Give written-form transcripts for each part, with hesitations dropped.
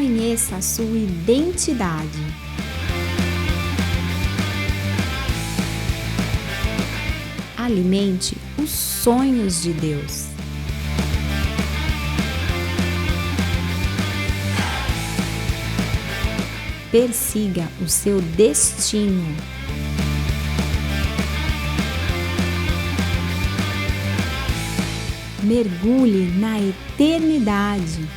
conheça a sua identidade. Alimente os sonhos de Deus. Persiga o seu destino. Mergulhe na eternidade.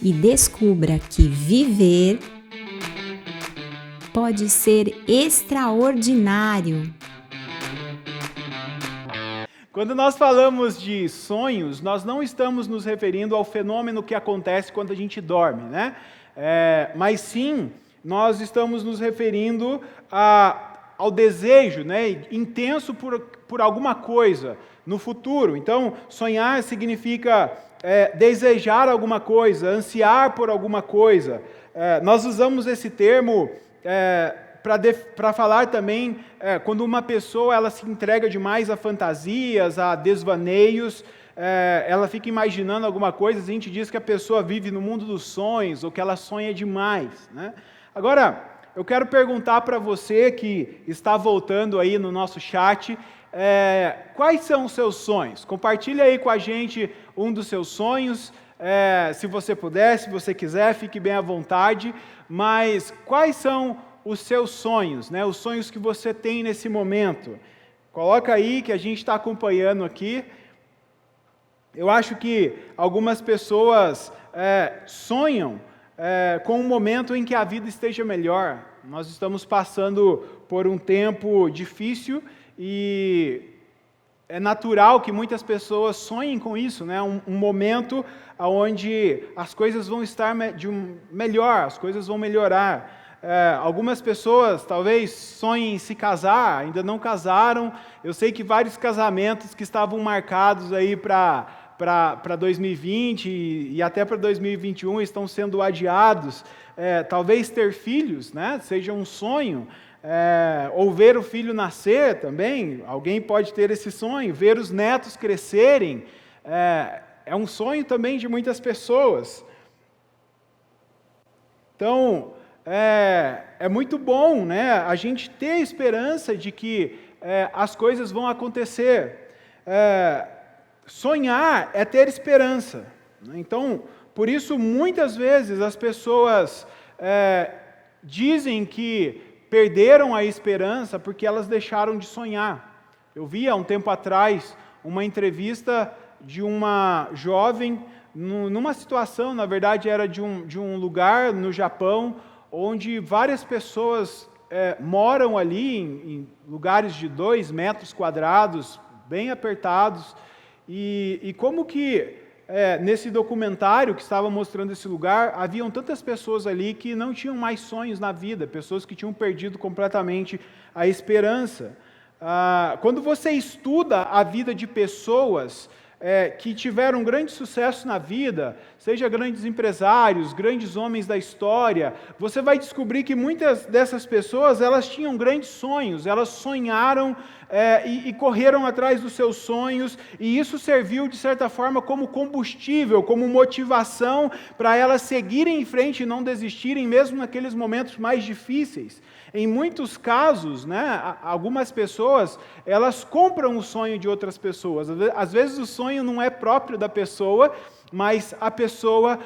E descubra que viver pode ser extraordinário. Quando nós falamos de sonhos, nós não estamos nos referindo ao fenômeno que acontece quando a gente dorme, né? Mas sim, nós estamos nos referindo ao desejo, né, intenso por alguma coisa no futuro. Então, sonhar significa desejar alguma coisa, ansiar por alguma coisa. Nós usamos esse termo para falar também quando uma pessoa ela se entrega demais a fantasias, a desvaneios, ela fica imaginando alguma coisa, a gente diz que a pessoa vive no mundo dos sonhos, ou que ela sonha demais, né? Agora, eu quero perguntar para você que está voltando aí no nosso chat, quais são os seus sonhos? Compartilhe aí com a gente um dos seus sonhos, se você puder, se você quiser, fique bem à vontade, mas quais são os seus sonhos, né? Os sonhos que você tem nesse momento? Coloca aí que a gente está acompanhando aqui. Eu acho que algumas pessoas sonham com um momento em que a vida esteja melhor. Nós estamos passando por um tempo difícil e é natural que muitas pessoas sonhem com isso, né? Um momento onde as coisas vão estar melhor, as coisas vão melhorar. Algumas pessoas talvez sonhem em se casar, ainda não casaram. Eu sei que vários casamentos que estavam marcados aí para 2020 e até para 2021 estão sendo adiados. Talvez ter filhos, né, seja um sonho, ou ver o filho nascer também, alguém pode ter esse sonho, ver os netos crescerem, é um sonho também de muitas pessoas. Então, é muito bom, né, a gente ter a esperança de que as coisas vão acontecer. Sonhar é ter esperança. Então, por isso, muitas vezes as pessoas dizem que perderam a esperança porque elas deixaram de sonhar. Eu vi há um tempo atrás uma entrevista de uma jovem, numa situação, na verdade era de um lugar no Japão, onde várias pessoas moram ali em lugares de 2 metros quadrados, bem apertados, e como que nesse documentário que estava mostrando esse lugar, haviam tantas pessoas ali que não tinham mais sonhos na vida, pessoas que tinham perdido completamente a esperança. Quando você estuda a vida de pessoas que tiveram grande sucesso na vida, seja grandes empresários, grandes homens da história, você vai descobrir que muitas dessas pessoas, elas tinham grandes sonhos, elas sonharam e correram atrás dos seus sonhos, e isso serviu, de certa forma, como combustível, como motivação para elas seguirem em frente e não desistirem, mesmo naqueles momentos mais difíceis. Em muitos casos, né, algumas pessoas, elas compram o sonho de outras pessoas. Às vezes o sonho não é próprio da pessoa, mas a pessoa,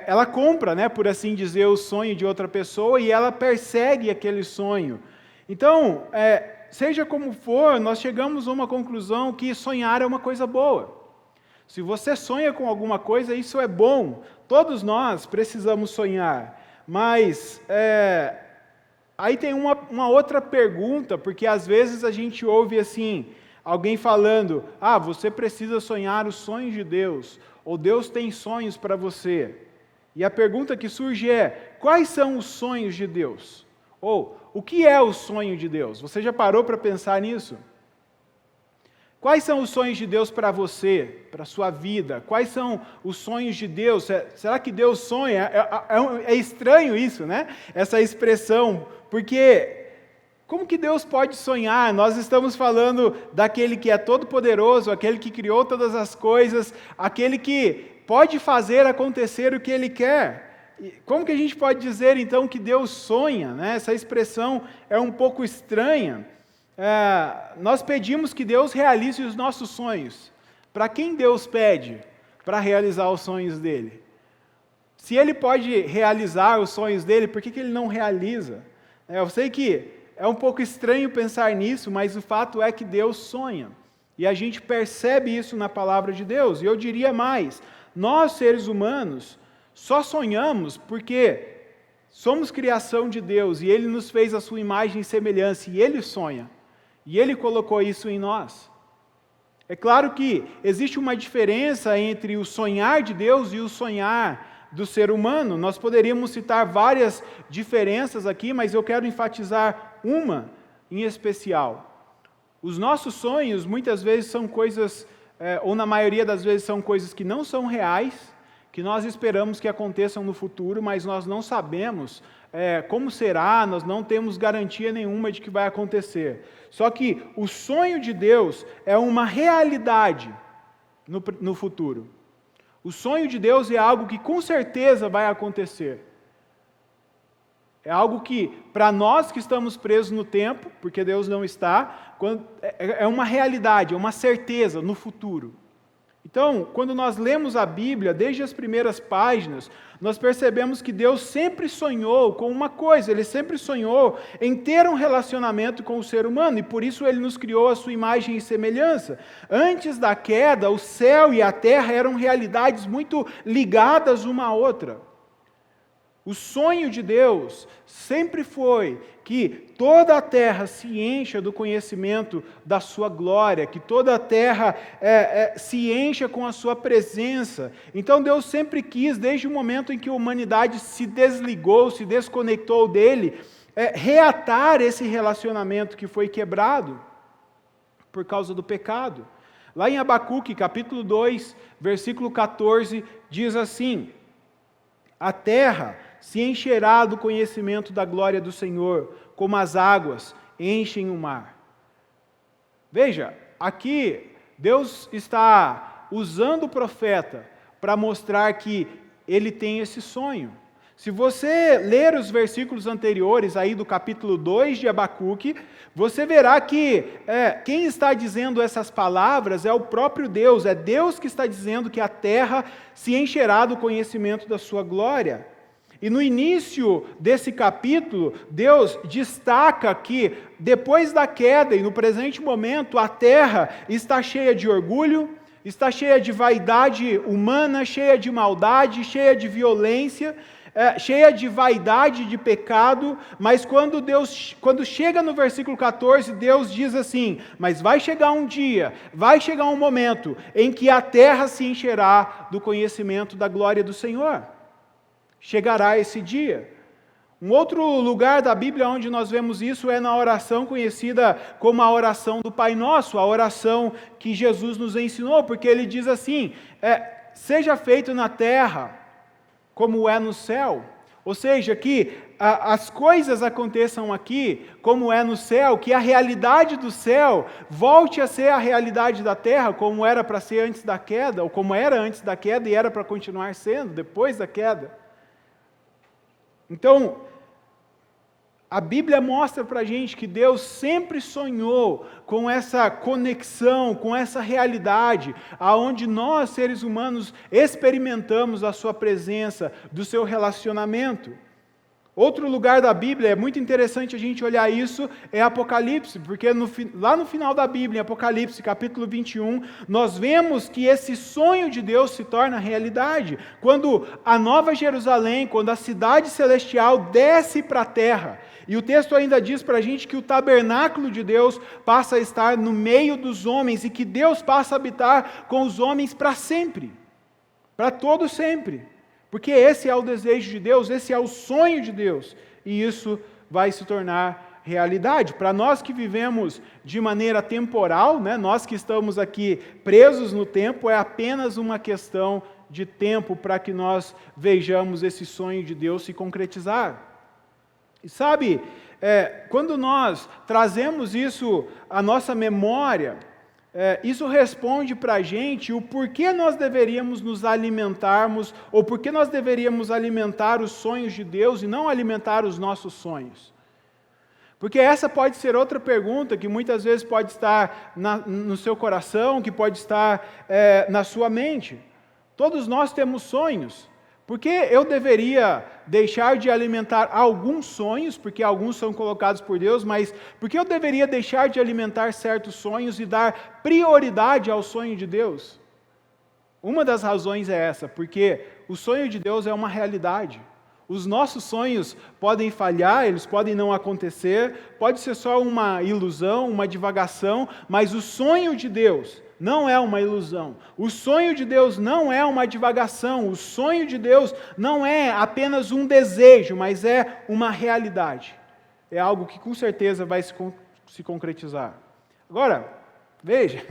ela compra, né, por assim dizer, o sonho de outra pessoa e ela persegue aquele sonho. Então, seja como for, nós chegamos a uma conclusão que sonhar é uma coisa boa. Se você sonha com alguma coisa, isso é bom. Todos nós precisamos sonhar. Mas aí tem uma outra pergunta, porque às vezes a gente ouve assim, alguém falando, você precisa sonhar os sonhos de Deus, ou Deus tem sonhos para você. E a pergunta que surge é, quais são os sonhos de Deus? Ou, o que é o sonho de Deus? Você já parou para pensar nisso? Quais são os sonhos de Deus para você, para a sua vida? Quais são os sonhos de Deus? Será que Deus sonha? É estranho isso, né? Essa expressão, porque Como que Deus pode sonhar? Nós estamos falando daquele que é todo-poderoso, aquele que criou todas as coisas, aquele que pode fazer acontecer o que Ele quer. Como que a gente pode dizer, então, que Deus sonha? Né? Essa expressão é um pouco estranha. Nós pedimos que Deus realize os nossos sonhos. Para quem Deus pede para realizar os sonhos dele? Se Ele pode realizar os sonhos dele, por que Ele não realiza? Eu sei que é um pouco estranho pensar nisso, mas o fato é que Deus sonha. E a gente percebe isso na palavra de Deus. E eu diria mais, nós seres humanos só sonhamos porque somos criação de Deus e Ele nos fez a sua imagem e semelhança e Ele sonha. E Ele colocou isso em nós. É claro que existe uma diferença entre o sonhar de Deus e o sonhar do ser humano. Nós poderíamos citar várias diferenças aqui, mas eu quero enfatizar uma em especial. Os nossos sonhos muitas vezes são coisas, ou na maioria das vezes são coisas que não são reais, que nós esperamos que aconteçam no futuro, mas nós não sabemos como será, nós não temos garantia nenhuma de que vai acontecer. Só que o sonho de Deus é uma realidade no futuro. O sonho de Deus é algo que com certeza vai acontecer. É algo que, para nós que estamos presos no tempo, porque Deus não está, é uma realidade, é uma certeza no futuro. Então, quando nós lemos a Bíblia, desde as primeiras páginas, nós percebemos que Deus sempre sonhou com uma coisa, Ele sempre sonhou em ter um relacionamento com o ser humano, e por isso Ele nos criou a sua imagem e semelhança. Antes da queda, o céu e a terra eram realidades muito ligadas uma à outra. O sonho de Deus sempre foi que toda a terra se encha do conhecimento da sua glória, que toda a terra se encha com a sua presença. Então Deus sempre quis, desde o momento em que a humanidade se desligou, se desconectou dele, reatar esse relacionamento que foi quebrado por causa do pecado. Lá em Abacuque, capítulo 2, versículo 14, diz assim: a terra se encherá do conhecimento da glória do Senhor, como as águas enchem o mar. Veja, aqui Deus está usando o profeta para mostrar que ele tem esse sonho. Se você ler os versículos anteriores aí do capítulo 2 de Abacuque, você verá que quem está dizendo essas palavras é o próprio Deus, é Deus que está dizendo que a terra se encherá do conhecimento da sua glória. E no início desse capítulo, Deus destaca que depois da queda e no presente momento, a terra está cheia de orgulho, está cheia de vaidade humana, cheia de maldade, cheia de violência, cheia de vaidade, de pecado, mas quando chega no versículo 14, Deus diz assim: mas vai chegar um dia, vai chegar um momento em que a terra se encherá do conhecimento da glória do Senhor. Chegará esse dia. Um outro lugar da Bíblia onde nós vemos isso é na oração conhecida como a oração do Pai Nosso, a oração que Jesus nos ensinou, porque ele diz assim: seja feito na terra como é no céu. Ou seja, que as coisas aconteçam aqui como é no céu, que a realidade do céu volte a ser a realidade da terra, como era para ser antes da queda, ou como era antes da queda e era para continuar sendo depois da queda. Então, a Bíblia mostra para a gente que Deus sempre sonhou com essa conexão, com essa realidade, aonde nós, seres humanos, experimentamos a sua presença, do seu relacionamento. Outro lugar da Bíblia, é muito interessante a gente olhar isso, é Apocalipse, porque lá no final da Bíblia, em Apocalipse, capítulo 21, nós vemos que esse sonho de Deus se torna realidade. Quando a Nova Jerusalém, quando a cidade celestial desce para a terra, e o texto ainda diz para a gente que o tabernáculo de Deus passa a estar no meio dos homens, e que Deus passa a habitar com os homens para sempre, para todo sempre. Porque esse é o desejo de Deus, esse é o sonho de Deus, e isso vai se tornar realidade. Para nós que vivemos de maneira temporal, né, nós que estamos aqui presos no tempo, é apenas uma questão de tempo para que nós vejamos esse sonho de Deus se concretizar. E sabe, quando nós trazemos isso à nossa memória, isso responde para a gente o porquê nós deveríamos nos alimentarmos, ou porquê nós deveríamos alimentar os sonhos de Deus e não alimentar os nossos sonhos. Porque essa pode ser outra pergunta que muitas vezes pode estar no seu coração, que pode estar na sua mente. Todos nós temos sonhos. Por que eu deveria deixar de alimentar alguns sonhos, porque alguns são colocados por Deus, mas por que eu deveria deixar de alimentar certos sonhos e dar prioridade ao sonho de Deus? Uma das razões é essa, porque o sonho de Deus é uma realidade. Os nossos sonhos podem falhar, eles podem não acontecer, pode ser só uma ilusão, uma divagação, mas o sonho de Deus não é uma ilusão. O sonho de Deus não é uma divagação. O sonho de Deus não é apenas um desejo, mas é uma realidade. É algo que com certeza vai se concretizar. Agora, veja,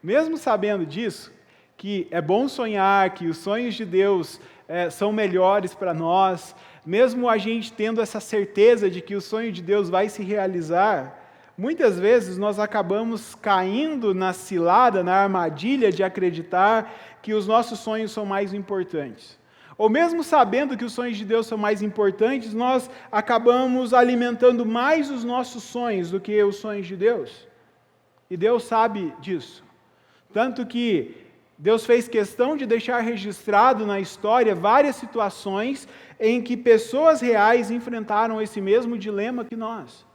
mesmo sabendo disso, que é bom sonhar, que os sonhos de Deus são melhores para nós, mesmo a gente tendo essa certeza de que o sonho de Deus vai se realizar, muitas vezes nós acabamos caindo na cilada, na armadilha de acreditar que os nossos sonhos são mais importantes. Ou mesmo sabendo que os sonhos de Deus são mais importantes, nós acabamos alimentando mais os nossos sonhos do que os sonhos de Deus. E Deus sabe disso. Tanto que Deus fez questão de deixar registrado na história várias situações em que pessoas reais enfrentaram esse mesmo dilema que nós.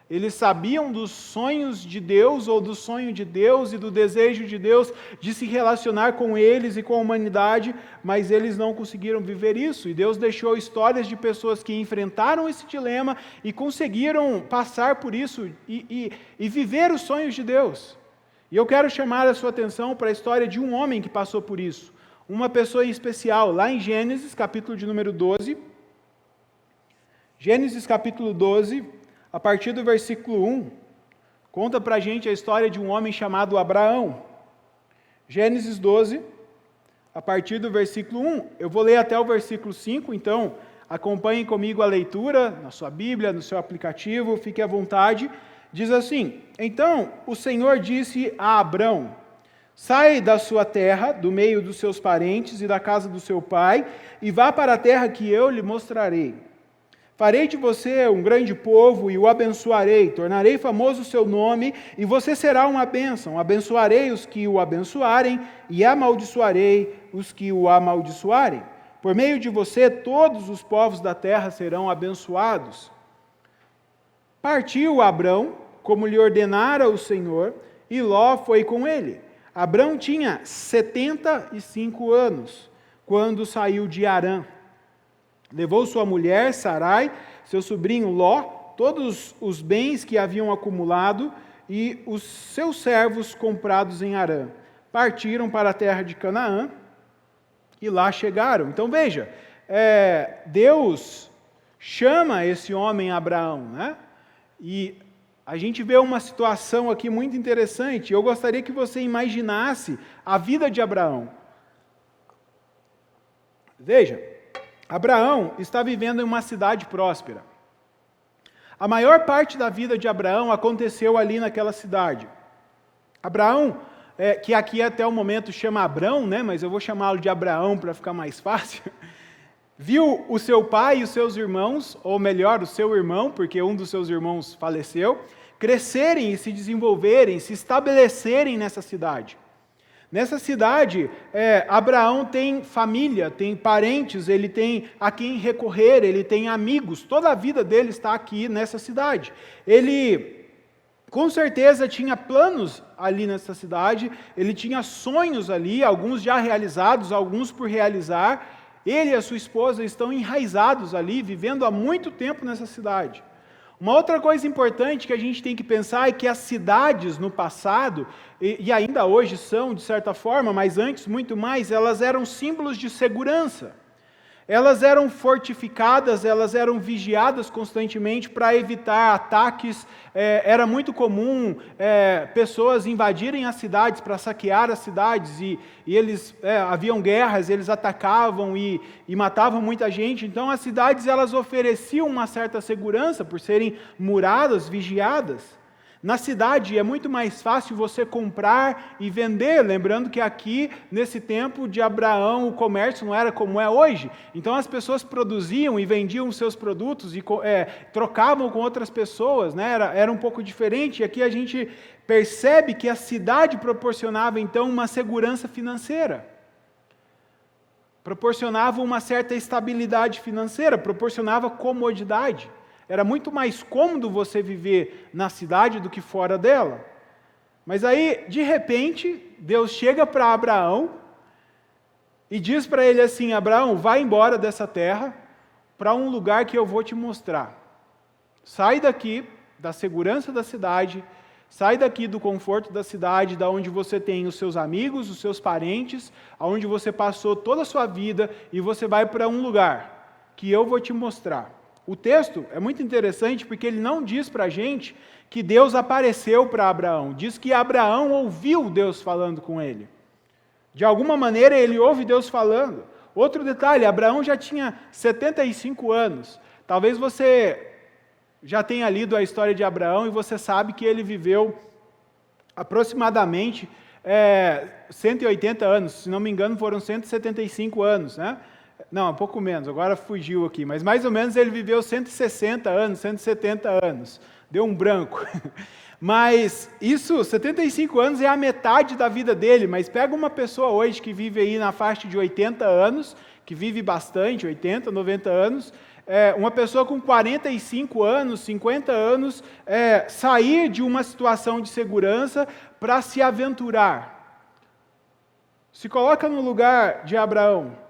Eles sabiam dos sonhos de Deus, ou do sonho de Deus e do desejo de Deus de se relacionar com eles e com a humanidade, mas eles não conseguiram viver isso. E Deus deixou histórias de pessoas que enfrentaram esse dilema e conseguiram passar por isso e viver os sonhos de Deus. E eu quero chamar a sua atenção para a história de um homem que passou por isso. Uma pessoa em especial, lá em Gênesis, capítulo de número 12. Gênesis, capítulo 12, a partir do versículo 1, conta para a gente a história de um homem chamado Abraão. Gênesis 12, a partir do versículo 1. Eu vou ler até o versículo 5, então acompanhem comigo a leitura, na sua Bíblia, no seu aplicativo, fique à vontade. Diz assim: Então o Senhor disse a Abrão: Sai da sua terra, do meio dos seus parentes e da casa do seu pai, e vá para a terra que eu lhe mostrarei. Farei de você um grande povo e o abençoarei, tornarei famoso o seu nome, e você será uma bênção. Abençoarei os que o abençoarem, e amaldiçoarei os que o amaldiçoarem. Por meio de você, todos os povos da terra serão abençoados. Partiu Abrão, como lhe ordenara o Senhor, e Ló foi com ele. Abrão tinha 75 anos, quando saiu de Harã. Levou sua mulher, Sarai, seu sobrinho Ló, todos os bens que haviam acumulado e os seus servos comprados em Harã. Partiram para a terra de Canaã e lá chegaram. Então veja, Deus chama esse homem Abraão, né? E a gente vê uma situação aqui muito interessante. Eu gostaria que você imaginasse a vida de Abraão. Veja, Abraão está vivendo em uma cidade próspera. A maior parte da vida de Abraão aconteceu ali naquela cidade. Abraão, que aqui até o momento chama Abrão, né? Mas eu vou chamá-lo de Abraão para ficar mais fácil. Viu o seu pai e os seus irmãos, ou melhor, o seu irmão, porque um dos seus irmãos faleceu, crescerem e se desenvolverem, se estabelecerem nessa cidade. Nessa cidade, Abraão tem família, tem parentes, ele tem a quem recorrer, ele tem amigos, toda a vida dele está aqui nessa cidade. Ele, com certeza, tinha planos ali nessa cidade, ele tinha sonhos ali, alguns já realizados, alguns por realizar. Ele e a sua esposa estão enraizados ali, vivendo há muito tempo nessa cidade. Uma outra coisa importante que a gente tem que pensar é que as cidades no passado, e ainda hoje são de certa forma, mas antes muito mais, elas eram símbolos de segurança. Elas eram fortificadas, elas eram vigiadas constantemente para evitar ataques. Era muito comum pessoas invadirem as cidades para saquear as cidades, e eles haviam guerras, eles atacavam e matavam muita gente. Então as cidades elas ofereciam uma certa segurança por serem muradas, vigiadas. Na cidade é muito mais fácil você comprar e vender, lembrando que aqui, nesse tempo de Abraão, o comércio não era como é hoje. Então as pessoas produziam e vendiam seus produtos e trocavam com outras pessoas, né? Era um pouco diferente. E aqui a gente percebe que a cidade proporcionava então uma segurança financeira. Proporcionava uma certa estabilidade financeira, proporcionava comodidade. Era muito mais cômodo você viver na cidade do que fora dela. Mas aí, de repente, Deus chega para Abraão e diz para ele assim: Abraão, vai embora dessa terra para um lugar que eu vou te mostrar. Sai daqui da segurança da cidade, sai daqui do conforto da cidade, da onde você tem os seus amigos, os seus parentes, aonde você passou toda a sua vida, e você vai para um lugar que eu vou te mostrar. O texto é muito interessante porque ele não diz para a gente que Deus apareceu para Abraão. Diz que Abraão ouviu Deus falando com ele. De alguma maneira ele ouve Deus falando. Outro detalhe, Abraão já tinha 75 anos. Talvez você já tenha lido a história de Abraão e você sabe que ele viveu aproximadamente 180 anos. Se não me engano, foram 175 anos, né? Não, um pouco menos, agora fugiu aqui, mas mais ou menos ele viveu 160 anos, 170 anos, deu um branco. Mas isso, 75 anos é a metade da vida dele, mas pega uma pessoa hoje que vive aí na faixa de 80 anos, que vive bastante, 80, 90 anos, uma pessoa com 45 anos, 50 anos, sair de uma situação de segurança para se aventurar. Se coloca no lugar de Abraão.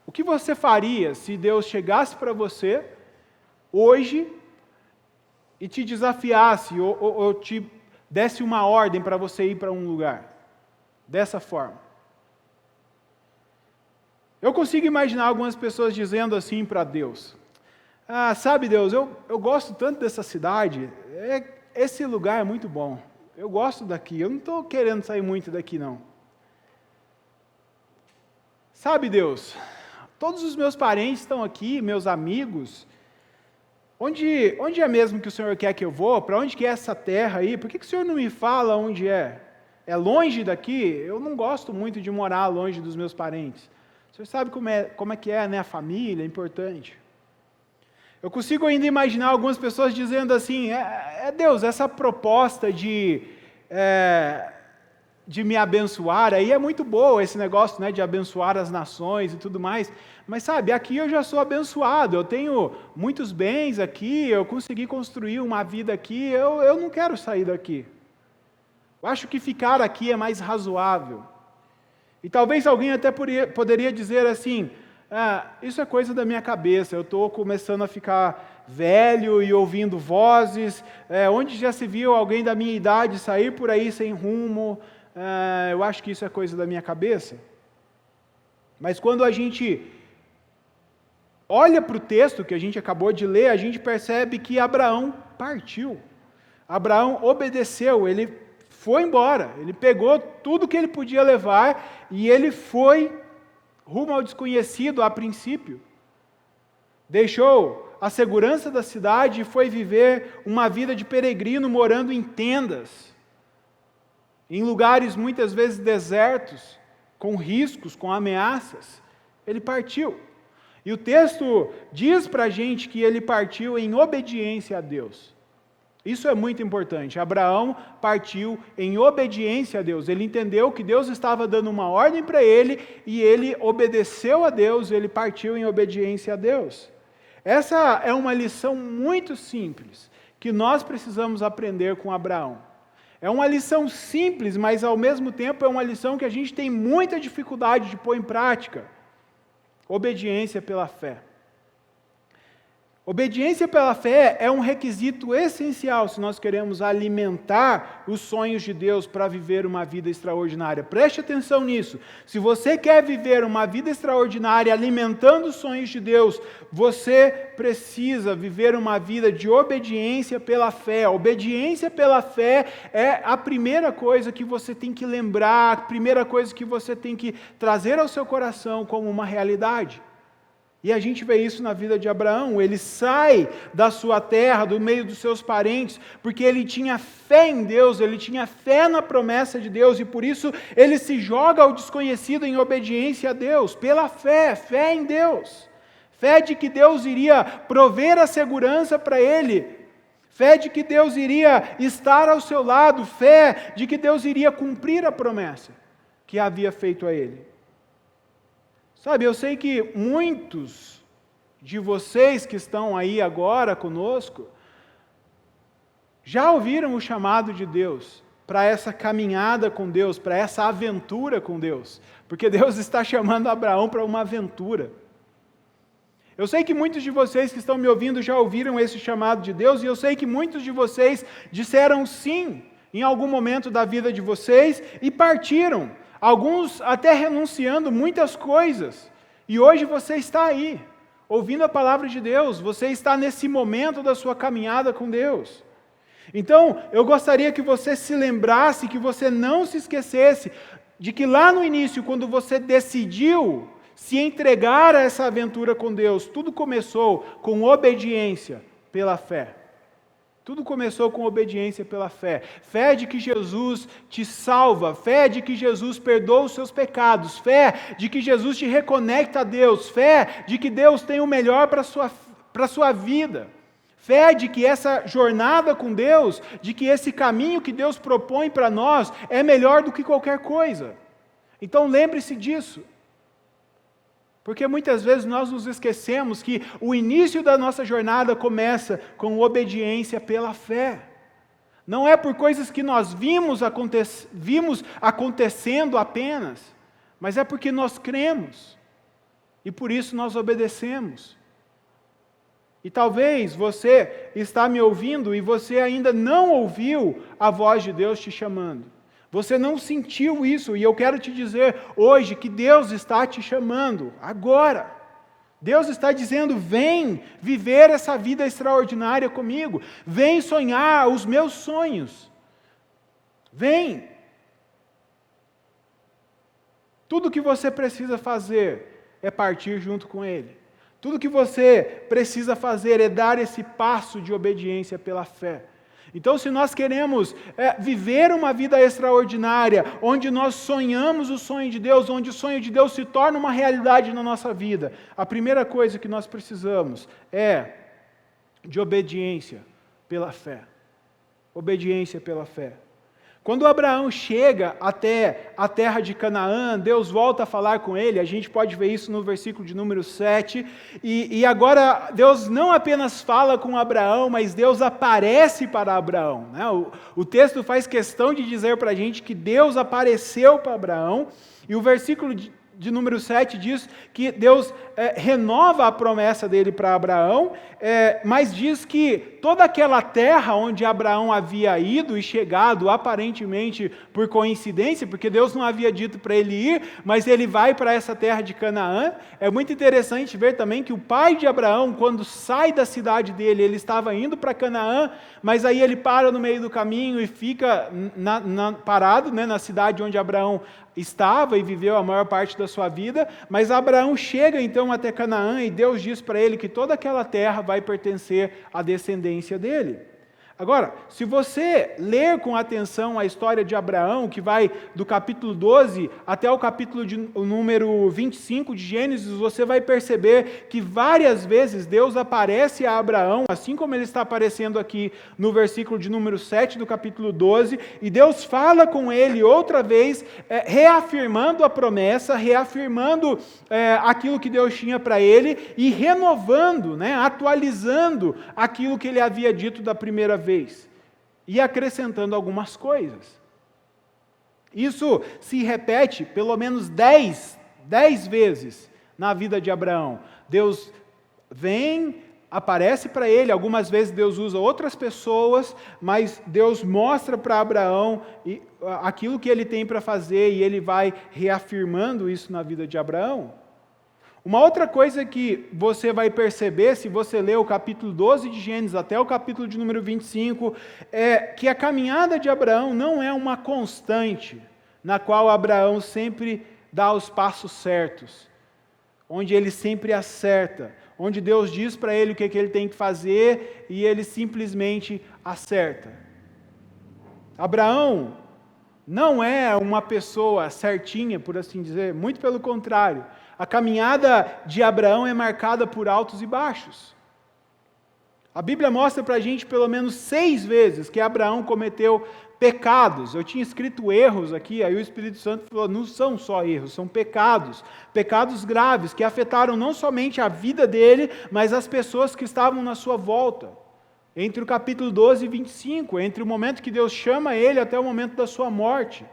O que você faria se Deus chegasse para você hoje e te desafiasse ou te desse uma ordem para você ir para um lugar dessa forma? Eu consigo imaginar algumas pessoas dizendo assim para Deus: sabe Deus, eu gosto tanto dessa cidade, esse lugar é muito bom, eu gosto daqui, eu não estou querendo sair muito daqui não. Sabe Deus, todos os meus parentes estão aqui, meus amigos. Onde é mesmo que o Senhor quer que eu vou? Para onde que é essa terra aí? Por que o Senhor não me fala onde é? É longe daqui? Eu não gosto muito de morar longe dos meus parentes. O Senhor sabe como é que é, né? A família é importante. Eu consigo ainda imaginar algumas pessoas dizendo assim: Deus, essa proposta de me abençoar, aí é muito boa esse negócio, né, de abençoar as nações e tudo mais, mas sabe, aqui eu já sou abençoado, eu tenho muitos bens aqui, eu consegui construir uma vida aqui, eu não quero sair daqui. Eu acho que ficar aqui é mais razoável. E talvez alguém até poderia dizer assim: isso é coisa da minha cabeça, eu estou começando a ficar velho e ouvindo vozes, onde já se viu alguém da minha idade sair por aí sem rumo? Eu acho que isso é coisa da minha cabeça. Mas quando a gente olha para o texto que a gente acabou de ler, a gente percebe que Abraão partiu. Abraão obedeceu, ele foi embora, ele pegou tudo que ele podia levar e ele foi rumo ao desconhecido a princípio. Deixou a segurança da cidade e foi viver uma vida de peregrino morando em tendas, em lugares muitas vezes desertos, com riscos, com ameaças. Ele partiu. E o texto diz para a gente que ele partiu em obediência a Deus. Isso é muito importante. Abraão partiu em obediência a Deus. Ele entendeu que Deus estava dando uma ordem para ele e ele obedeceu a Deus, ele partiu em obediência a Deus. Essa é uma lição muito simples que nós precisamos aprender com Abraão. É uma lição simples, mas ao mesmo tempo é uma lição que a gente tem muita dificuldade de pôr em prática. Obediência pela fé. Obediência pela fé é um requisito essencial se nós queremos alimentar os sonhos de Deus para viver uma vida extraordinária. Preste atenção nisso. Se você quer viver uma vida extraordinária alimentando os sonhos de Deus, você precisa viver uma vida de obediência pela fé. Obediência pela fé é a primeira coisa que você tem que lembrar, a primeira coisa que você tem que trazer ao seu coração como uma realidade. E a gente vê isso na vida de Abraão. Ele sai da sua terra, do meio dos seus parentes, porque ele tinha fé em Deus, ele tinha fé na promessa de Deus, e por isso ele se joga ao desconhecido em obediência a Deus, pela fé, fé em Deus. Fé de que Deus iria prover a segurança para ele, fé de que Deus iria estar ao seu lado, fé de que Deus iria cumprir a promessa que havia feito a ele. Sabe, eu sei que muitos de vocês que estão aí agora conosco já ouviram o chamado de Deus para essa caminhada com Deus, para essa aventura com Deus, porque Deus está chamando Abraão para uma aventura. Eu sei que muitos de vocês que estão me ouvindo já ouviram esse chamado de Deus, e eu sei que muitos de vocês disseram sim em algum momento da vida de vocês e partiram. Alguns até renunciando muitas coisas. E hoje você está aí, ouvindo a palavra de Deus. Você está nesse momento da sua caminhada com Deus. Então, eu gostaria que você se lembrasse, que você não se esquecesse de que lá no início, quando você decidiu se entregar a essa aventura com Deus, tudo começou com obediência pela fé. Tudo começou com obediência pela fé. Fé de que Jesus te salva, fé de que Jesus perdoa os seus pecados, fé de que Jesus te reconecta a Deus, fé de que Deus tem o melhor para a sua vida, fé de que essa jornada com Deus, de que esse caminho que Deus propõe para nós é melhor do que qualquer coisa. Então lembre-se disso. Porque muitas vezes nós nos esquecemos que o início da nossa jornada começa com obediência pela fé. Não é por coisas que nós vimos acontecendo apenas, mas é porque nós cremos. E por isso nós obedecemos. E talvez você está me ouvindo e você ainda não ouviu a voz de Deus te chamando. Você não sentiu isso, e eu quero te dizer hoje que Deus está te chamando, agora. Deus está dizendo, vem viver essa vida extraordinária comigo, vem sonhar os meus sonhos, vem. Tudo o que você precisa fazer é partir junto com Ele. Tudo o que você precisa fazer é dar esse passo de obediência pela fé. Então, se nós queremos viver uma vida extraordinária, onde nós sonhamos o sonho de Deus, onde o sonho de Deus se torna uma realidade na nossa vida, a primeira coisa que nós precisamos é de obediência pela fé. Obediência pela fé. Quando Abraão chega até a terra de Canaã, Deus volta a falar com ele, a gente pode ver isso no versículo de número 7, e agora Deus não apenas fala com Abraão, mas Deus aparece para Abraão. Né? O texto faz questão de dizer para a gente que Deus apareceu para Abraão, e o versículo de número 7 diz que Deus renova a promessa dele para Abraão, mas diz que toda aquela terra onde Abraão havia ido e chegado, aparentemente por coincidência, porque Deus não havia dito para ele ir, mas ele vai para essa terra de Canaã. É muito interessante ver também que o pai de Abraão, quando sai da cidade dele, ele estava indo para Canaã, mas aí ele para no meio do caminho e fica parado, né, na cidade onde Abraão estava e viveu a maior parte da sua vida, mas Abraão chega então até Canaã e Deus diz para ele que toda aquela terra vai pertencer à descendência dele. Agora, se você ler com atenção a história de Abraão, que vai do capítulo 12 até o capítulo número 25 de Gênesis, você vai perceber que várias vezes Deus aparece a Abraão, assim como ele está aparecendo aqui no versículo de número 7 do capítulo 12, e Deus fala com ele outra vez, reafirmando a promessa, reafirmando aquilo que Deus tinha para ele e renovando, né, atualizando aquilo que ele havia dito da primeira vez. E acrescentando algumas coisas. Isso se repete pelo menos 10 vezes na vida de Abraão. Deus vem, aparece para ele, algumas vezes Deus usa outras pessoas, mas Deus mostra para Abraão aquilo que ele tem para fazer e ele vai reafirmando isso na vida de Abraão. Uma outra coisa que você vai perceber, se você ler o capítulo 12 de Gênesis até o capítulo de número 25, é que a caminhada de Abraão não é uma constante, na qual Abraão sempre dá os passos certos, onde ele sempre acerta, onde Deus diz para ele o que ele tem que fazer e ele simplesmente acerta. Abraão não é uma pessoa certinha, por assim dizer, muito pelo contrário. A caminhada de Abraão é marcada por altos e baixos. A Bíblia mostra para a gente pelo menos 6 vezes que Abraão cometeu pecados. Eu tinha escrito erros aqui, aí o Espírito Santo falou, não são só erros, são pecados. Pecados graves que afetaram não somente a vida dele, mas as pessoas que estavam na sua volta. Entre o capítulo 12 e 25, entre o momento que Deus chama ele até o momento da sua morte.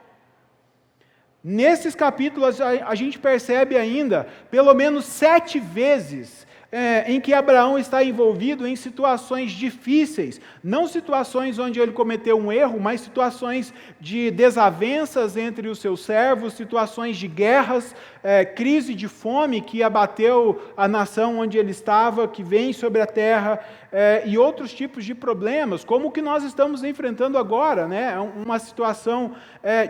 Nesses capítulos a gente percebe ainda, pelo menos 7 vezes, em que Abraão está envolvido em situações difíceis, não situações onde ele cometeu um erro, mas situações de desavenças entre os seus servos, situações de guerras, crise de fome que abateu a nação onde ele estava, que vem sobre a terra, e outros tipos de problemas, como o que nós estamos enfrentando agora, né? Uma situação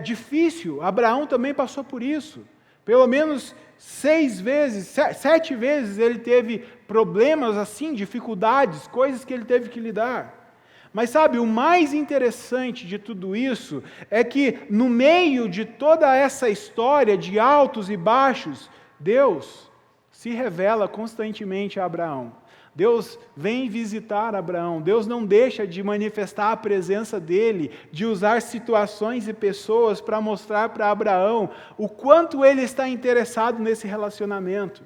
difícil. Abraão também passou por isso. Pelo menos 7 vezes ele teve problemas assim, dificuldades, coisas que ele teve que lidar. Mas sabe, o mais interessante de tudo isso é que no meio de toda essa história de altos e baixos, Deus se revela constantemente a Abraão. Deus vem visitar Abraão, Deus não deixa de manifestar a presença dele, de usar situações e pessoas para mostrar para Abraão o quanto ele está interessado nesse relacionamento.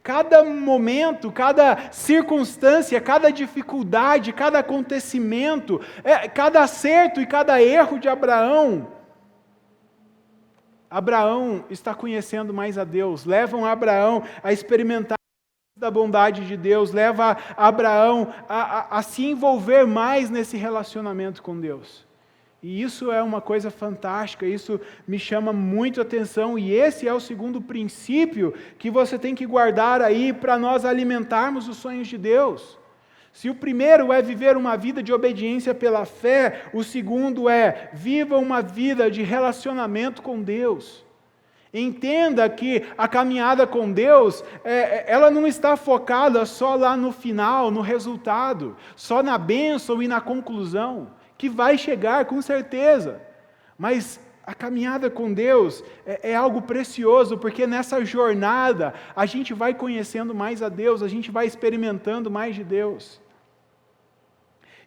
Cada momento, cada circunstância, cada dificuldade, cada acontecimento, cada acerto e cada erro de Abraão está conhecendo mais a Deus, levam Abraão a experimentar da bondade de Deus, leva Abraão a se envolver mais nesse relacionamento com Deus. E isso é uma coisa fantástica, isso me chama muito a atenção, e esse é o segundo princípio que você tem que guardar aí para nós alimentarmos os sonhos de Deus. Se o primeiro é viver uma vida de obediência pela fé, o segundo é viva uma vida de relacionamento com Deus. Entenda que a caminhada com Deus, ela não está focada só lá no final, no resultado, só na bênção e na conclusão, que vai chegar com certeza. Mas a caminhada com Deus é algo precioso, porque nessa jornada a gente vai conhecendo mais a Deus, a gente vai experimentando mais de Deus.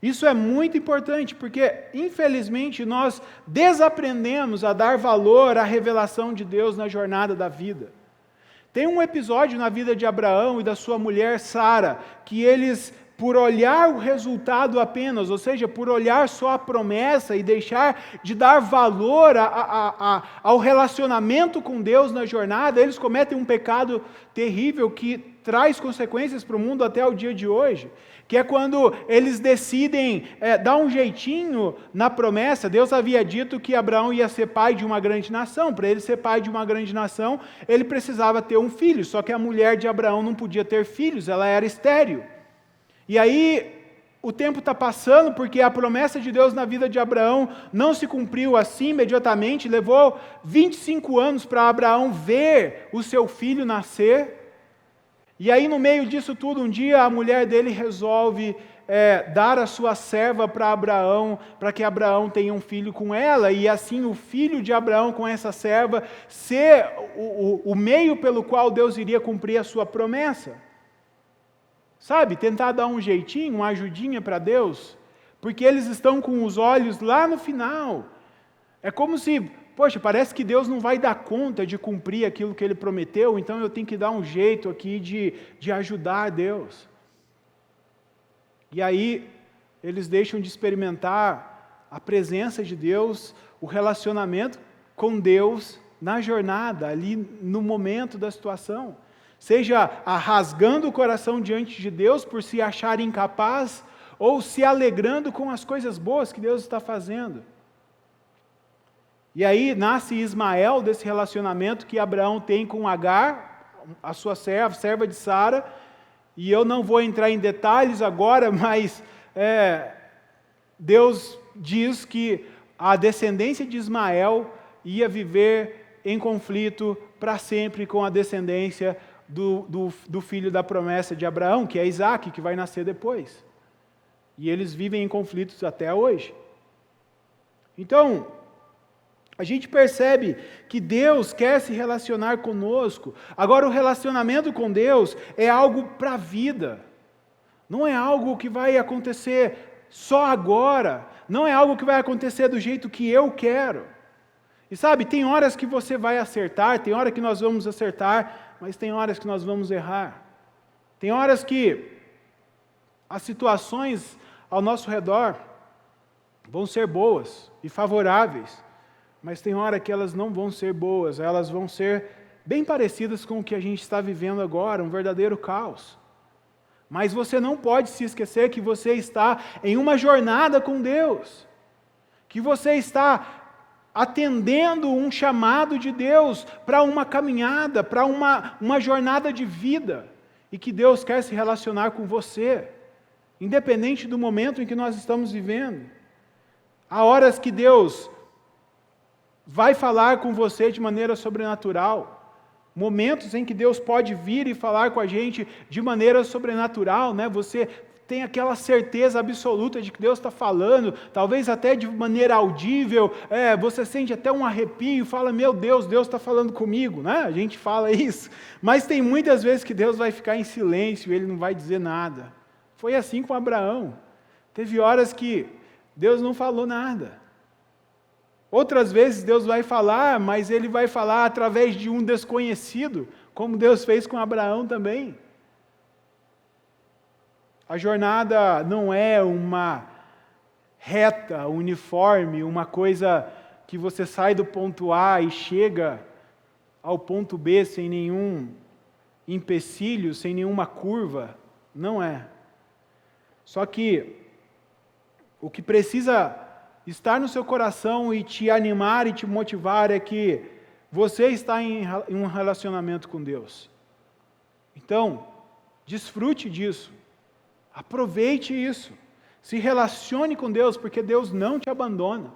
Isso é muito importante, porque, infelizmente, nós desaprendemos a dar valor à revelação de Deus na jornada da vida. Tem um episódio na vida de Abraão e da sua mulher Sara, que eles, por olhar o resultado apenas, ou seja, por olhar só a promessa e deixar de dar valor ao relacionamento com Deus na jornada, eles cometem um pecado terrível que traz consequências para o mundo até o dia de hoje, que é quando eles decidem dar um jeitinho na promessa. Deus havia dito que Abraão ia ser pai de uma grande nação. Para ele ser pai de uma grande nação, ele precisava ter um filho, só que a mulher de Abraão não podia ter filhos, ela era estéril. E aí, o tempo está passando, porque a promessa de Deus na vida de Abraão não se cumpriu assim imediatamente, levou 25 anos para Abraão ver o seu filho nascer. E aí, no meio disso tudo, um dia a mulher dele resolve dar a sua serva para Abraão, para que Abraão tenha um filho com ela, e assim o filho de Abraão com essa serva ser o meio pelo qual Deus iria cumprir a sua promessa. Sabe, tentar dar um jeitinho, uma ajudinha para Deus, porque eles estão com os olhos lá no final. É como se, poxa, parece que Deus não vai dar conta de cumprir aquilo que Ele prometeu, então eu tenho que dar um jeito aqui de ajudar Deus. E aí, eles deixam de experimentar a presença de Deus, o relacionamento com Deus na jornada, ali no momento da situação. seja rasgando o coração diante de Deus por se achar incapaz, ou se alegrando com as coisas boas que Deus está fazendo. E aí nasce Ismael desse relacionamento que Abraão tem com Agar, a sua serva de Sara, e eu não vou entrar em detalhes agora, mas Deus diz que a descendência de Ismael ia viver em conflito para sempre com a descendência do filho da promessa de Abraão, que é Isaque, que vai nascer depois. E eles vivem em conflitos até hoje. Então, a gente percebe que Deus quer se relacionar conosco. Agora, o relacionamento com Deus é algo para a vida. Não é algo que vai acontecer só agora. Não é algo que vai acontecer do jeito que eu quero. E sabe, tem horas que você vai acertar, tem horas que nós vamos acertar, mas tem horas que nós vamos errar. Tem horas que as situações ao nosso redor vão ser boas e favoráveis, mas tem hora que elas não vão ser boas, elas vão ser bem parecidas com o que a gente está vivendo agora, um verdadeiro caos. Mas você não pode se esquecer que você está em uma jornada com Deus, que você está atendendo um chamado de Deus para uma caminhada, para uma jornada de vida, e que Deus quer se relacionar com você, independente do momento em que nós estamos vivendo. Há horas que Deus vai falar com você de maneira sobrenatural, momentos em que Deus pode vir e falar com a gente de maneira sobrenatural, né? Você tem aquela certeza absoluta de que Deus está falando, talvez até de maneira audível, você sente até um arrepio e fala, meu Deus, Deus está falando comigo, né? A gente fala isso, mas tem muitas vezes que Deus vai ficar em silêncio, Ele não vai dizer nada. Foi assim com Abraão, teve horas que Deus não falou nada. Outras vezes Deus vai falar, mas Ele vai falar através de um desconhecido, como Deus fez com Abraão também. A jornada não é uma reta, uniforme, uma coisa que você sai do ponto A e chega ao ponto B sem nenhum empecilho, sem nenhuma curva. Não é. Só que o que precisa estar no seu coração e te animar e te motivar é que você está em um relacionamento com Deus. Então, desfrute disso. Aproveite isso. Se relacione com Deus, porque Deus não te abandona.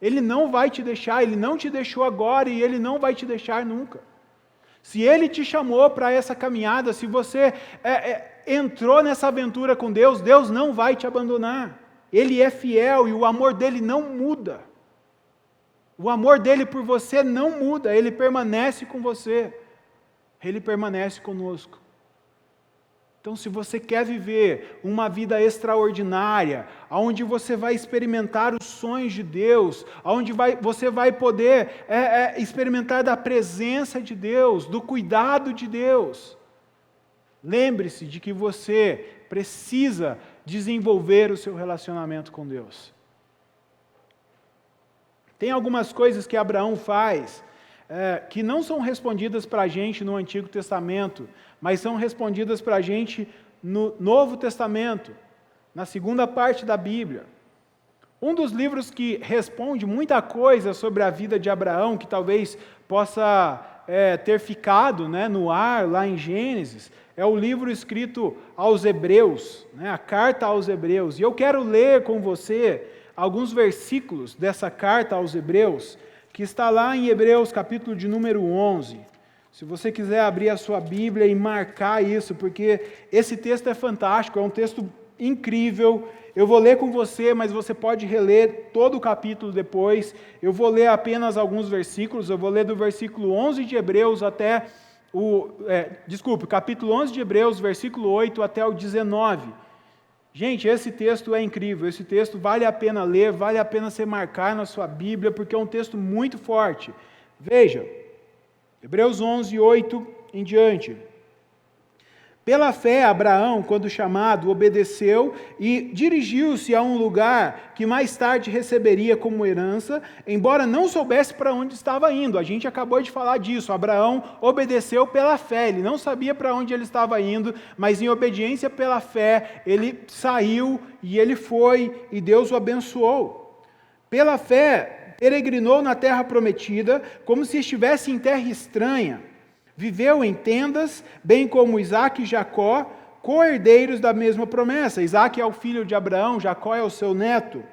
Ele não vai te deixar, Ele não te deixou agora e Ele não vai te deixar nunca. Se Ele te chamou para essa caminhada, se você entrou nessa aventura com Deus, Deus não vai te abandonar. Ele é fiel e o amor dele não muda. O amor dele por você não muda, ele permanece com você. Ele permanece conosco. Então, se você quer viver uma vida extraordinária, onde você vai experimentar os sonhos de Deus, onde você vai poder experimentar da presença de Deus, do cuidado de Deus, lembre-se de que você precisa desenvolver o seu relacionamento com Deus. Tem algumas coisas que Abraão faz que não são respondidas para a gente no Antigo Testamento, mas são respondidas para a gente no Novo Testamento, na segunda parte da Bíblia. Um dos livros que responde muita coisa sobre a vida de Abraão, que talvez possa ter ficado no ar lá em Gênesis, é o livro escrito aos Hebreus, a carta aos Hebreus. E eu quero ler com você alguns versículos dessa carta aos Hebreus, que está lá em Hebreus capítulo de número 11. Se você quiser abrir a sua Bíblia e marcar isso, porque esse texto é fantástico, é um texto incrível. Eu vou ler com você, mas você pode reler todo o capítulo depois. Eu vou ler apenas alguns versículos, eu vou ler do versículo 11 de Hebreus até capítulo 11 de Hebreus, versículo 8 até o 19. Gente, esse texto é incrível, esse texto vale a pena ler, vale a pena você marcar na sua Bíblia, porque é um texto muito forte. Veja, Hebreus 11, 8 em diante. Pela fé, Abraão, quando chamado, obedeceu e dirigiu-se a um lugar que mais tarde receberia como herança, embora não soubesse para onde estava indo. A gente acabou de falar disso. Abraão obedeceu pela fé, ele não sabia para onde ele estava indo, mas em obediência pela fé, ele saiu e ele foi, e Deus o abençoou. Pela fé, peregrinou na terra prometida, como se estivesse em terra estranha. Viveu em tendas, bem como Isaque e Jacó, co-herdeiros da mesma promessa. Isaque é o filho de Abraão, Jacó é o seu neto.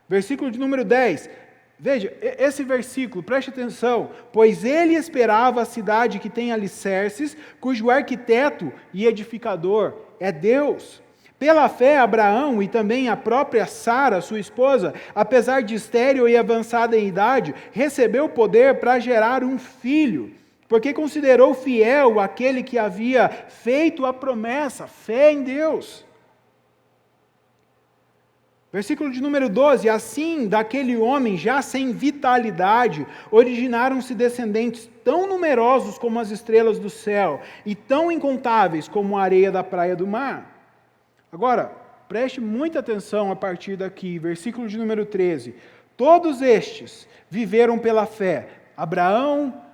Versículo de número 10. Veja, esse versículo, preste atenção. Pois ele esperava a cidade que tem alicerces, cujo arquiteto e edificador é Deus. Pela fé, Abraão e também a própria Sara, sua esposa, apesar de estéril e avançada em idade, recebeu o poder para gerar um filho, porque considerou fiel aquele que havia feito a promessa, fé em Deus. Versículo de número 12, assim daquele homem já sem vitalidade, originaram-se descendentes tão numerosos como as estrelas do céu, e tão incontáveis como a areia da praia do mar. Agora, preste muita atenção a partir daqui, versículo de número 13. Todos estes viveram pela fé. Abraão,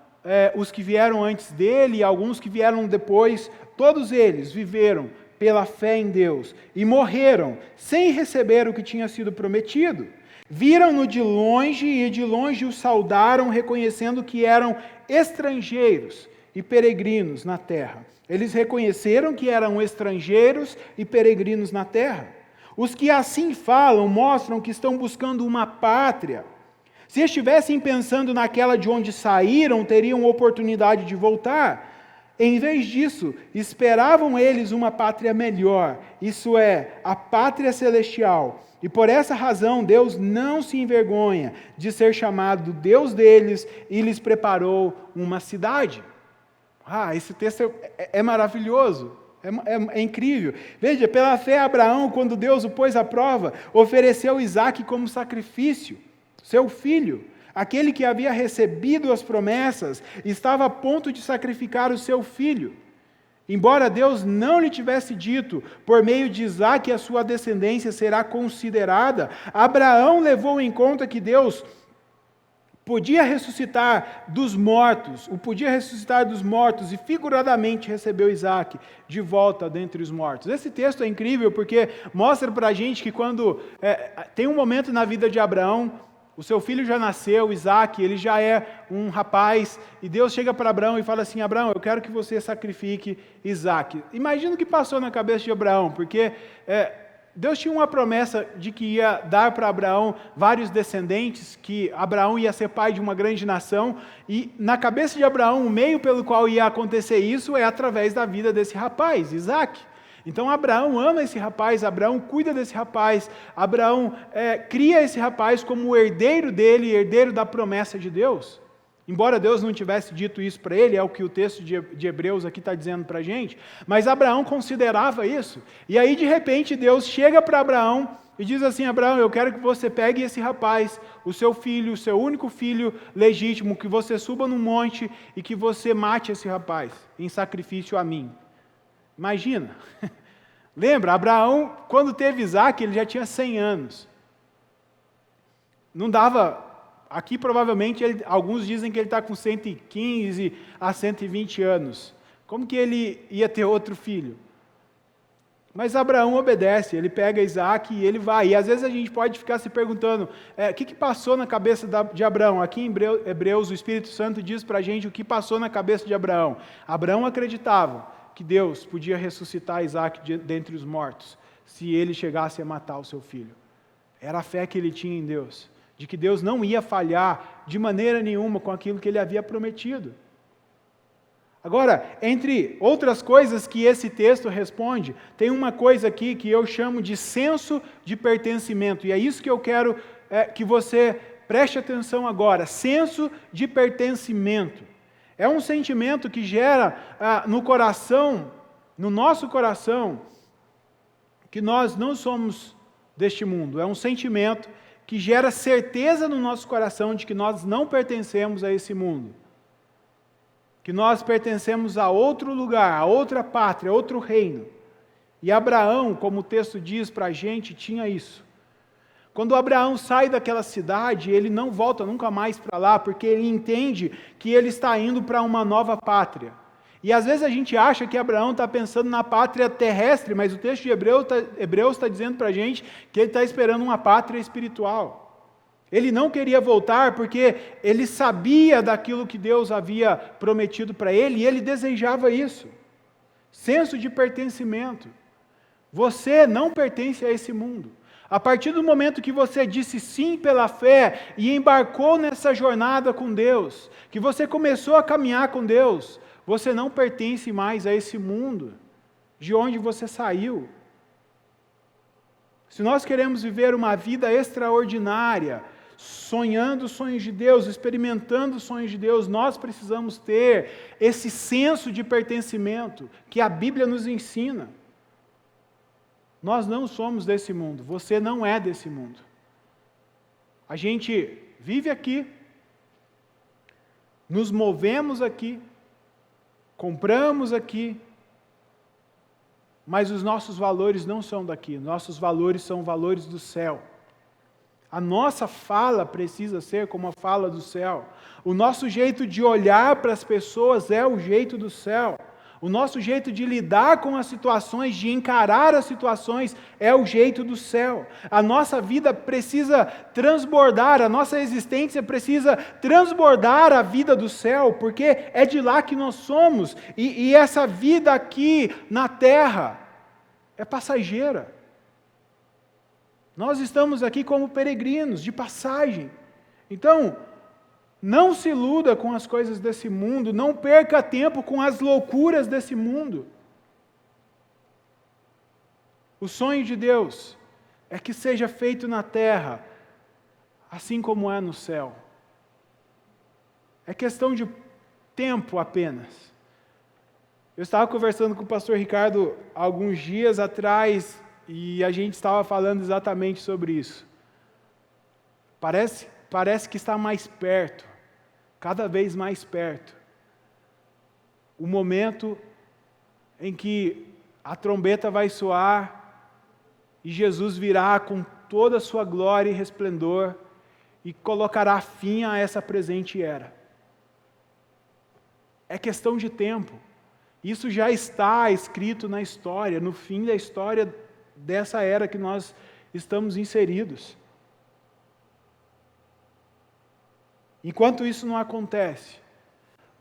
os que vieram antes dele e alguns que vieram depois, todos eles viveram pela fé em Deus e morreram sem receber o que tinha sido prometido. Viram-no de longe e de longe o saudaram, reconhecendo que eram estrangeiros e peregrinos na terra. Eles reconheceram que eram estrangeiros e peregrinos na terra. Os que assim falam mostram que estão buscando uma pátria. Se estivessem pensando naquela de onde saíram, teriam oportunidade de voltar. Em vez disso, esperavam eles uma pátria melhor, isso é, a pátria celestial. E por essa razão, Deus não se envergonha de ser chamado Deus deles e lhes preparou uma cidade. Esse texto é maravilhoso. É incrível. Veja, pela fé, Abraão, quando Deus o pôs à prova, ofereceu Isaque como sacrifício. Seu filho, aquele que havia recebido as promessas, estava a ponto de sacrificar o seu filho. Embora Deus não lhe tivesse dito, por meio de Isaque a sua descendência será considerada, Abraão levou em conta que Deus podia ressuscitar dos mortos, e figuradamente recebeu Isaque de volta dentre os mortos. Esse texto é incrível porque mostra para a gente que quando tem um momento na vida de Abraão, o seu filho já nasceu, Isaque, ele já é um rapaz, e Deus chega para Abraão e fala assim: Abraão, eu quero que você sacrifique Isaque. Imagina o que passou na cabeça de Abraão, porque Deus tinha uma promessa de que ia dar para Abraão vários descendentes, que Abraão ia ser pai de uma grande nação, e na cabeça de Abraão, o meio pelo qual ia acontecer isso é através da vida desse rapaz, Isaque. Então Abraão ama esse rapaz, Abraão cuida desse rapaz, Abraão cria esse rapaz como o herdeiro dele, herdeiro da promessa de Deus. Embora Deus não tivesse dito isso para ele, é o que o texto de Hebreus aqui está dizendo para a gente, mas Abraão considerava isso. E aí de repente Deus chega para Abraão e diz assim: Abraão, eu quero que você pegue esse rapaz, o seu filho, o seu único filho legítimo, que você suba num monte e que você mate esse rapaz em sacrifício a mim. Imagina, lembra, Abraão, quando teve Isaque, ele já tinha 100 anos. Não dava, aqui provavelmente, alguns dizem que ele está com 115 a 120 anos. Como que ele ia ter outro filho? Mas Abraão obedece, ele pega Isaque e ele vai. E às vezes a gente pode ficar se perguntando, o que passou na cabeça de Abraão? Aqui em Hebreus, o Espírito Santo diz para a gente o que passou na cabeça de Abraão. Abraão acreditava que Deus podia ressuscitar Isaque dentre os mortos, se ele chegasse a matar o seu filho. Era a fé que ele tinha em Deus, de que Deus não ia falhar de maneira nenhuma com aquilo que ele havia prometido. Agora, entre outras coisas que esse texto responde, tem uma coisa aqui que eu chamo de senso de pertencimento, e é isso que eu quero que você preste atenção agora, senso de pertencimento. É um sentimento que gera no coração, no nosso coração, que nós não somos deste mundo. É um sentimento que gera certeza no nosso coração de que nós não pertencemos a esse mundo. que nós pertencemos a outro lugar, a outra pátria, a outro reino. E Abraão, como o texto diz para a gente, tinha isso. Quando Abraão sai daquela cidade, ele não volta nunca mais para lá, porque ele entende que ele está indo para uma nova pátria. E às vezes a gente acha que Abraão está pensando na pátria terrestre, mas o texto de Hebreus está dizendo para a gente que ele está esperando uma pátria espiritual. Ele não queria voltar porque ele sabia daquilo que Deus havia prometido para ele e ele desejava isso. Senso de pertencimento. Você não pertence a esse mundo. A partir do momento que você disse sim pela fé e embarcou nessa jornada com Deus, que você começou a caminhar com Deus, você não pertence mais a esse mundo de onde você saiu. Se nós queremos viver uma vida extraordinária, sonhando os sonhos de Deus, experimentando os sonhos de Deus, nós precisamos ter esse senso de pertencimento que a Bíblia nos ensina. Nós não somos desse mundo, você não é desse mundo. A gente vive aqui, nos movemos aqui, compramos aqui, mas os nossos valores não são daqui, nossos valores são valores do céu. A nossa fala precisa ser como a fala do céu. O nosso jeito de olhar para as pessoas é o jeito do céu. O nosso jeito de lidar com as situações, de encarar as situações, é o jeito do céu. A nossa vida precisa transbordar, a nossa existência precisa transbordar a vida do céu, porque é de lá que nós somos. E essa vida aqui na terra é passageira. Nós estamos aqui como peregrinos, de passagem. Então, não se iluda com as coisas desse mundo, não perca tempo com as loucuras desse mundo. O sonho de Deus é que seja feito na terra, assim como é no céu. É questão de tempo apenas. Eu estava conversando com o pastor Ricardo alguns dias atrás e a gente estava falando exatamente sobre isso. Parece que está mais perto, cada vez mais perto, o momento em que a trombeta vai soar e Jesus virá com toda a sua glória e resplendor e colocará fim a essa presente era. É questão de tempo. Isso já está escrito na história, no fim da história dessa era que nós estamos inseridos. Enquanto isso não acontece,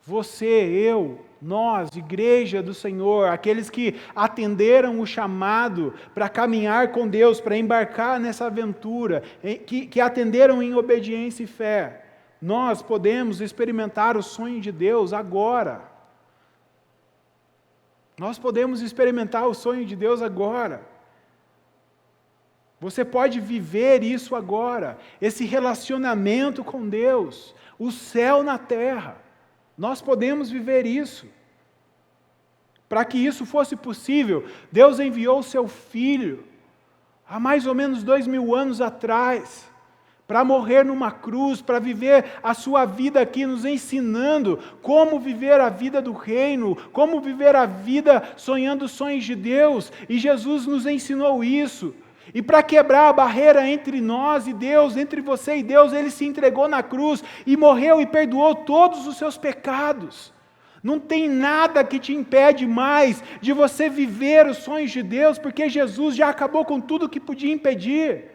você, eu, nós, igreja do Senhor, aqueles que atenderam o chamado para caminhar com Deus, para embarcar nessa aventura, que atenderam em obediência e fé, nós podemos experimentar o sonho de Deus agora. Nós podemos experimentar o sonho de Deus agora. Você pode viver isso agora, esse relacionamento com Deus, o céu na terra. Nós podemos viver isso. Para que isso fosse possível, Deus enviou o seu Filho, há mais ou menos 2000 anos atrás, para morrer numa cruz, para viver a sua vida aqui, nos ensinando como viver a vida do reino, como viver a vida sonhando os sonhos de Deus, e Jesus nos ensinou isso. E para quebrar a barreira entre nós e Deus, entre você e Deus, Ele se entregou na cruz e morreu e perdoou todos os seus pecados. Não tem nada que te impede mais de você viver os sonhos de Deus, porque Jesus já acabou com tudo que podia impedir.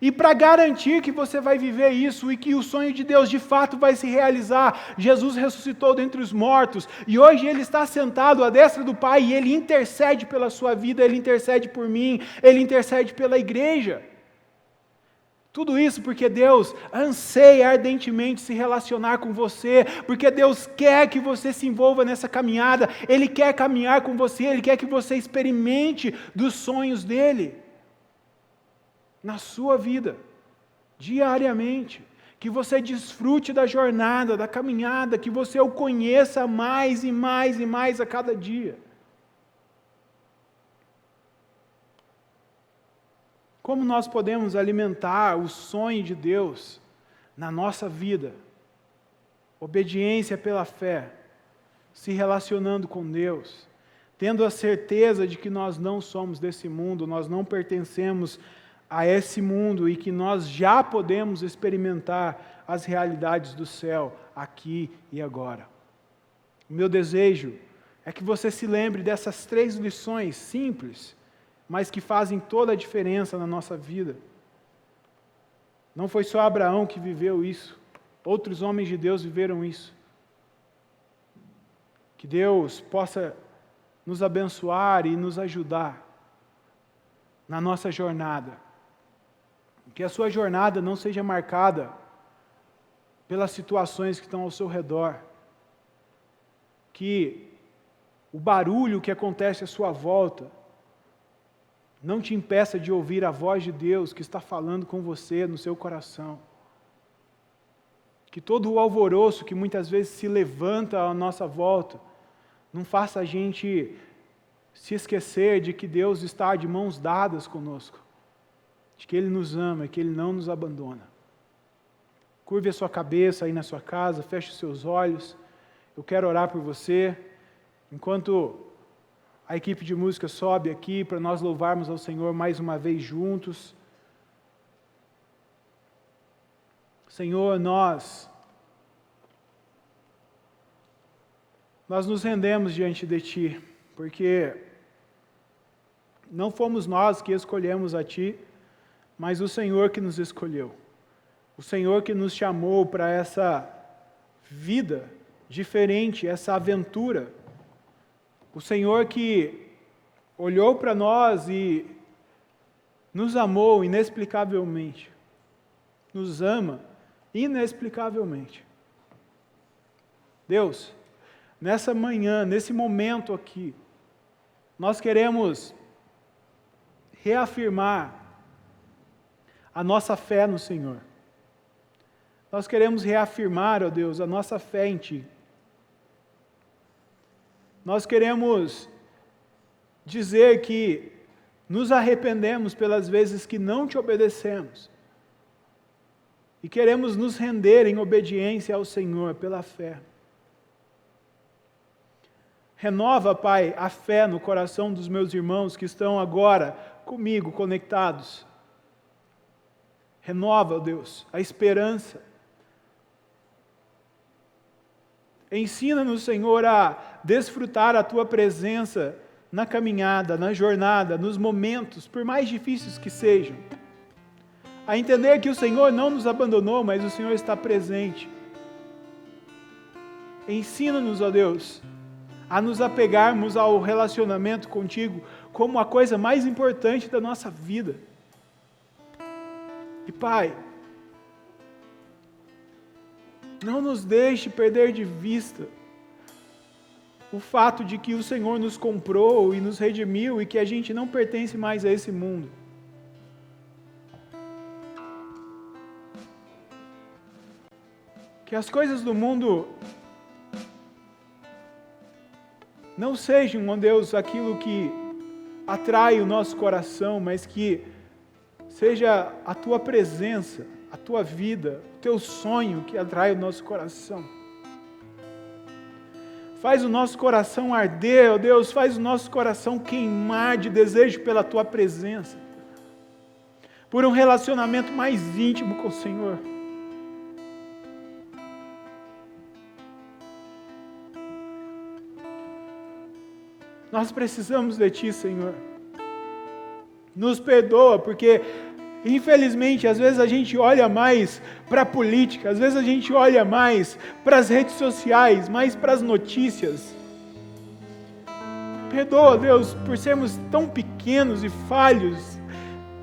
E para garantir que você vai viver isso e que o sonho de Deus de fato vai se realizar, Jesus ressuscitou dentre os mortos e hoje Ele está sentado à destra do Pai e Ele intercede pela sua vida, Ele intercede por mim, Ele intercede pela igreja. Tudo isso porque Deus anseia ardentemente se relacionar com você, porque Deus quer que você se envolva nessa caminhada, Ele quer caminhar com você, Ele quer que você experimente dos sonhos dEle. Na sua vida, diariamente, que você desfrute da jornada, da caminhada, que você o conheça mais e mais e mais a cada dia. Como nós podemos alimentar o sonho de Deus na nossa vida? Obediência pela fé, se relacionando com Deus, tendo a certeza de que nós não somos desse mundo, nós não pertencemos a esse mundo e que nós já podemos experimentar as realidades do céu aqui e agora. O meu desejo é que você se lembre dessas 3 lições simples, mas que fazem toda a diferença na nossa vida. Não foi só Abraão que viveu isso, outros homens de Deus viveram isso. Que Deus possa nos abençoar e nos ajudar na nossa jornada. Que a sua jornada não seja marcada pelas situações que estão ao seu redor. Que o barulho que acontece à sua volta não te impeça de ouvir a voz de Deus que está falando com você no seu coração. Que todo o alvoroço que muitas vezes se levanta à nossa volta não faça a gente se esquecer de que Deus está de mãos dadas conosco, de que Ele nos ama e que Ele não nos abandona. Curve a sua cabeça aí na sua casa, feche os seus olhos. Eu quero orar por você, enquanto a equipe de música sobe aqui para nós louvarmos ao Senhor mais uma vez juntos. Senhor, nós nos rendemos diante de Ti, porque não fomos nós que escolhemos a Ti, mas o Senhor que nos escolheu. O Senhor que nos chamou para essa vida diferente, essa aventura. O Senhor que olhou para nós e nos amou inexplicavelmente. Nos ama inexplicavelmente. Deus, nessa manhã, nesse momento aqui, nós queremos reafirmar a nossa fé no Senhor. Nós queremos reafirmar, ó Deus, a nossa fé em Ti. Nós queremos dizer que nos arrependemos pelas vezes que não Te obedecemos. E queremos nos render em obediência ao Senhor pela fé. Renova, Pai, a fé no coração dos meus irmãos que estão agora comigo conectados. Renova, ó Deus, a esperança. Ensina-nos, Senhor, a desfrutar a Tua presença na caminhada, na jornada, nos momentos, por mais difíceis que sejam. A entender que o Senhor não nos abandonou, mas o Senhor está presente. Ensina-nos, ó Deus, a nos apegarmos ao relacionamento contigo como a coisa mais importante da nossa vida. E Pai, não nos deixe perder de vista o fato de que o Senhor nos comprou e nos redimiu e que a gente não pertence mais a esse mundo. Que as coisas do mundo não sejam, ó Deus, aquilo que atrai o nosso coração, mas que seja a Tua presença, a Tua vida, o Teu sonho que atrai o nosso coração. Faz o nosso coração arder, ó Deus, faz o nosso coração queimar de desejo pela Tua presença, por um relacionamento mais íntimo com o Senhor. Nós precisamos de Ti, Senhor. Nos perdoa, porque, infelizmente, às vezes a gente olha mais para a política, às vezes a gente olha mais para as redes sociais, mais para as notícias. Perdoa, Deus, por sermos tão pequenos e falhos,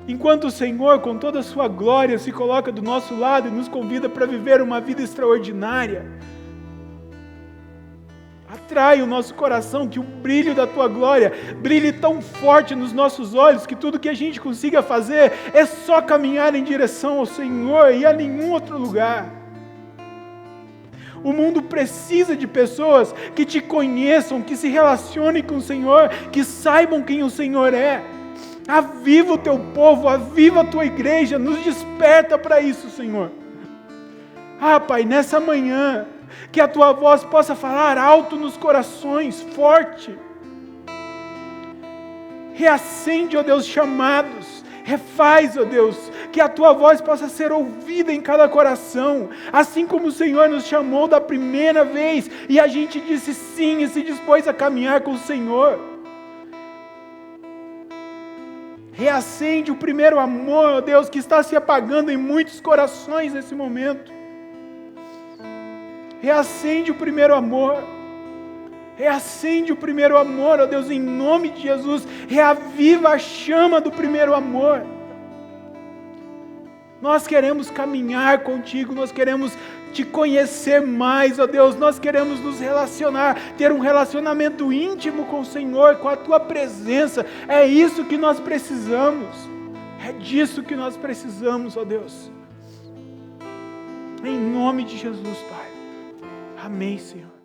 enquanto o Senhor, com toda a Sua glória, se coloca do nosso lado e nos convida para viver uma vida extraordinária. Atrai o nosso coração, que o brilho da Tua glória brilhe tão forte nos nossos olhos, que tudo que a gente consiga fazer é só caminhar em direção ao Senhor e a nenhum outro lugar. O mundo precisa de pessoas que Te conheçam, que se relacionem com o Senhor, que saibam quem o Senhor é. Aviva o Teu povo, aviva a Tua igreja, nos desperta para isso, Senhor. Pai, nessa manhã, que a Tua voz possa falar alto nos corações, forte. Reacende, ó Deus, chamados, refaz, ó Deus, que a Tua voz possa ser ouvida em cada coração, assim como o Senhor nos chamou da primeira vez, e a gente disse sim e se dispôs a caminhar com o Senhor. Reacende o primeiro amor, ó Deus, que está se apagando em muitos corações nesse momento. Reacende o primeiro amor. Reacende o primeiro amor, ó Deus, em nome de Jesus. Reaviva a chama do primeiro amor. Nós queremos caminhar contigo, nós queremos te conhecer mais, ó Deus. Nós queremos nos relacionar, ter um relacionamento íntimo com o Senhor, com a Tua presença. É isso que nós precisamos. É disso que nós precisamos, ó Deus. Em nome de Jesus, Pai. Amém, Senhor.